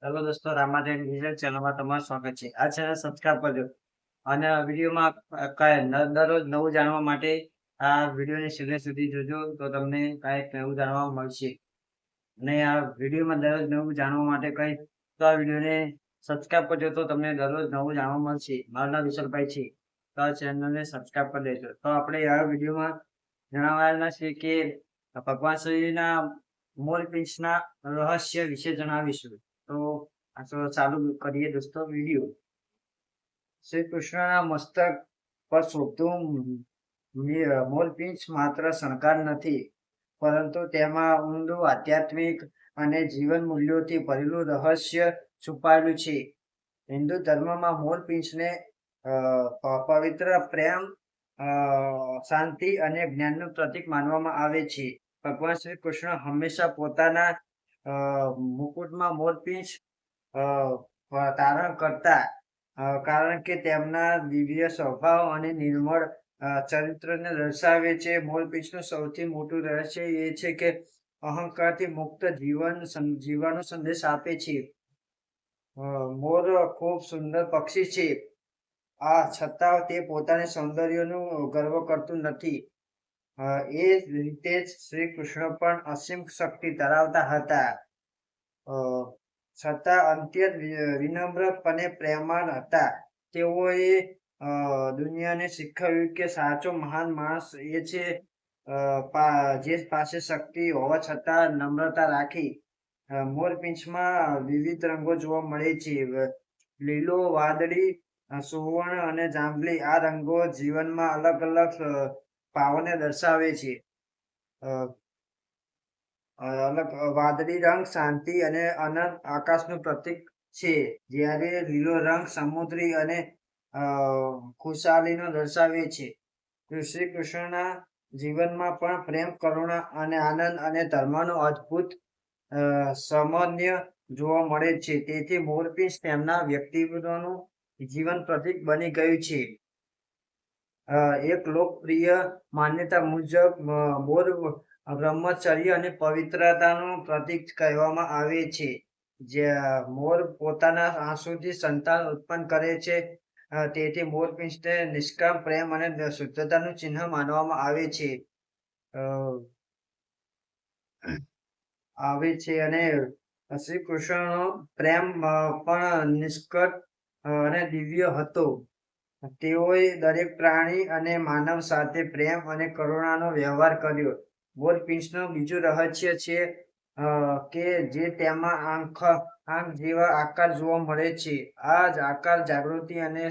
Hello દોસ્તો, રામાજન digital ચેનલમાં તમારું સ્વાગત છે. આ ચેનલ સબસ્ક્રાઇબ કરજો અને વિડીયોમાં દરરોજ નવું જાણવા માટે આ વિડીયોને છેલ્લે સુધી જોજો તો તમને કાંઈક નવું જાણવા મળશે. અને આ વિડીયોમાં દરરોજ નવું જાણવા માટે કંઈક તો આ વિડીયોને સબસ્ક્રાઇબ કરજો તો તમને દરરોજ નવું જાણવા મળશે. મારું નામ વિશાલભાઈ છે, તો આ ચેનલને સબસ્ક્રાઇબ કરી દેજો. તો આપણે આ વિડીયોમાં જણાવવાના છે કે ભગવાન શ્રીના મોરપીંછના રહસ્ય વિશે જણાવીશું. તો ચાલુ કરીએ દોસ્તો વિડીયો. શ્રી કૃષ્ણના મસ્તક પર શોભતું મોરપીંછ માત્ર શણગાર નથી, પરંતુ તેમાં ઊંડું આધ્યાત્મિક અને જીવન મૂલ્યોથી ભરેલું રહસ્ય છુપાયેલું છે. હિન્દુ ધર્મમાં મોરપીંછને પવિત્ર પ્રેમ, શાંતિ અને જ્ઞાનનું પ્રતીક માનવામાં આવે છે. ભગવાન શ્રી કૃષ્ણ હંમેશા પોતાના મુકુટમાં મોરપીંછ ધારણ કરતા, કારણ કે તેમના દિવ્ય સ્વભાવ અને નિર્મળ ચરિત્રને દર્શાવે છે. મોરપીંછનું સૌથી મોટું રહસ્ય એ છે કે અહંકારથી મુક્ત જીવવાનો સંદેશ આપે છે. મોર ખૂબ સુંદર પક્ષી છે, આ છતાં તે પોતાના સૌંદર્યનું ગર્વ કરતું નથી. એ જ રીતે શ્રી કૃષ્ણ પણ અસીમ શક્તિ ધરાવતા હતા, છતાં અત્યંત વિનમ્ર અને પ્રેમાળ હતા. તેઓએ દુનિયાને શીખવ્યું કે સાચો મહાન માણસ એ છે જે પાસે શક્તિ હોવા છતાં નમ્રતા રાખી. મોરપીંછમાં વિવિધ રંગો જોવા મળે છે. લીલો, વાદળી, સુવર્ણ અને જાંબલી. આ રંગો જીવનમાં અલગ અલગ ભાવોને દર્શાવે છે. વાદળી રંગ શાંતિ અને અનંત આકાશનું પ્રતીક છે, જ્યારે લીલો રંગ સમુદ્રી અને ખુશાલીનો દર્શાવે છે. શ્રી કૃષ્ણના જીવનમાં પણ પ્રેમ, કરુણા અને આનંદ અને ધર્મનો અદ્ભુત સમન્વય જોવા મળે છે. તેથી મોરપીંછ તેમના વ્યક્તિત્વનું જીવન પ્રતીક બની ગયું છે. એક લોકપ્રિય માન્યતા મુજબ મોર બ્રહ્મચર્ય અને પવિત્રતાનું પ્રતીક કહેવામાં આવે છે. જ્યાં મોર પોતાના આંસુથી સંતાન ઉત્પન્ન કરે છે, તેથી મોરપીંછને નિષ્કામ પ્રેમ અને શુદ્ધતાનું ચિહ્ન માનવામાં આવે છે. અને શ્રી કૃષ્ણનો પ્રેમ પણ નિષ્કટ અને દિવ્ય હતો. તેઓએ દરેક પ્રાણી અને માનવ સાથે પ્રેમ અને કરુણાનો વ્યવહાર કર્યો. મોરપીંછનું બીજું રહસ્ય છે કે જે તેમાં આંખ જેવા આકાર જોવા મળે છે. આ જ આકાર જાગૃતિ અને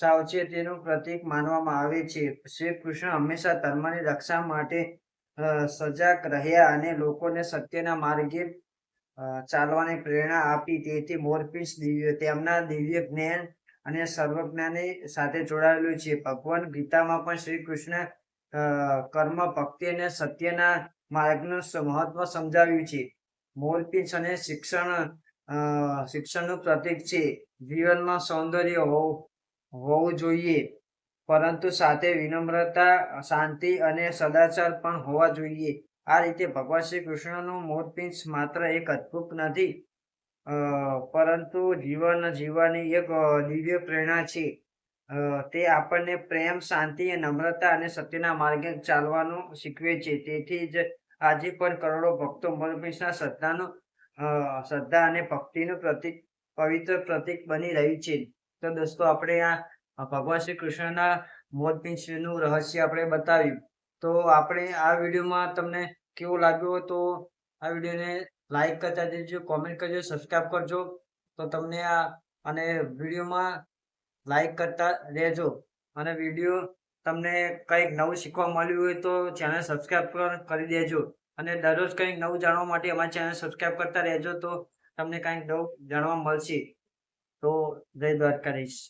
સાવચેતીનું પ્રતીક માનવામાં આવે છે. શ્રી કૃષ્ણ હંમેશા ધર્મની રક્ષા માટે સજાગ રહ્યા અને લોકોને સત્યના માર્ગે ચાલવાની પ્રેરણા આપી. તેથી મોરપીંછ તેમના દિવ્ય જ્ઞાન અને સર્વજ્ઞાની સાથે જોડાયેલું છે. ભગવાન ગીતામાં પણ શ્રી કૃષ્ણ કર્મ, ભક્તિ અને સત્યના માર્ગનું મહત્વ સમજાવ્યું છે. મોરપીંછ અને શિક્ષણનું પ્રતીક છે. જીવનમાં સૌંદર્ય હોવું જોઈએ, પરંતુ સાથે વિનમ્રતા, શાંતિ અને સદાચાર પણ હોવા જોઈએ. આ રીતે ભગવાન શ્રી કૃષ્ણનું મોરપીંછ માત્ર એક અદ્ભુત નથી, પરંતુ જીવન જીવવાની એક દિવ્ય પ્રેરણા છે. તે આપણને પ્રેમ, શાંતિ, નમ્રતા અને સત્યના માર્ગે ચાલવાનું શીખવે છે. તેથી જ આજે પણ કરોડો ભક્તો મોરપીંછના શ્રદ્ધા અને ભક્તિનું પવિત્ર પ્રતીક બની રહ્યું છે. તો દોસ્તો, આપણે આ ભગવાન શ્રી કૃષ્ણના મોરપીંછનું રહસ્ય આપણે બતાવ્યું. તો આપણે આ વિડીયોમાં તમને કેવું લાગ્યું તો આ વિડીયોને લાઈક કરતા દેજો, કોમેન્ટ કરજો, સબસ્ક્રાઇબ કરજો. તો તમને અને વિડીયોમાં લાઈક કરતા રહેજો. અને વિડીયો તમને કંઈક નવું શીખવા મળ્યું હોય તો ચેનલ સબસ્ક્રાઇબ કરી દેજો. અને દરરોજ કંઈક નવું જાણવા માટે અમારી ચેનલ સબસ્ક્રાઇબ કરતા રહેજો, તો તમને કંઈક નવું જાણવા મળશે. તો જય દ્વારકાધીશ.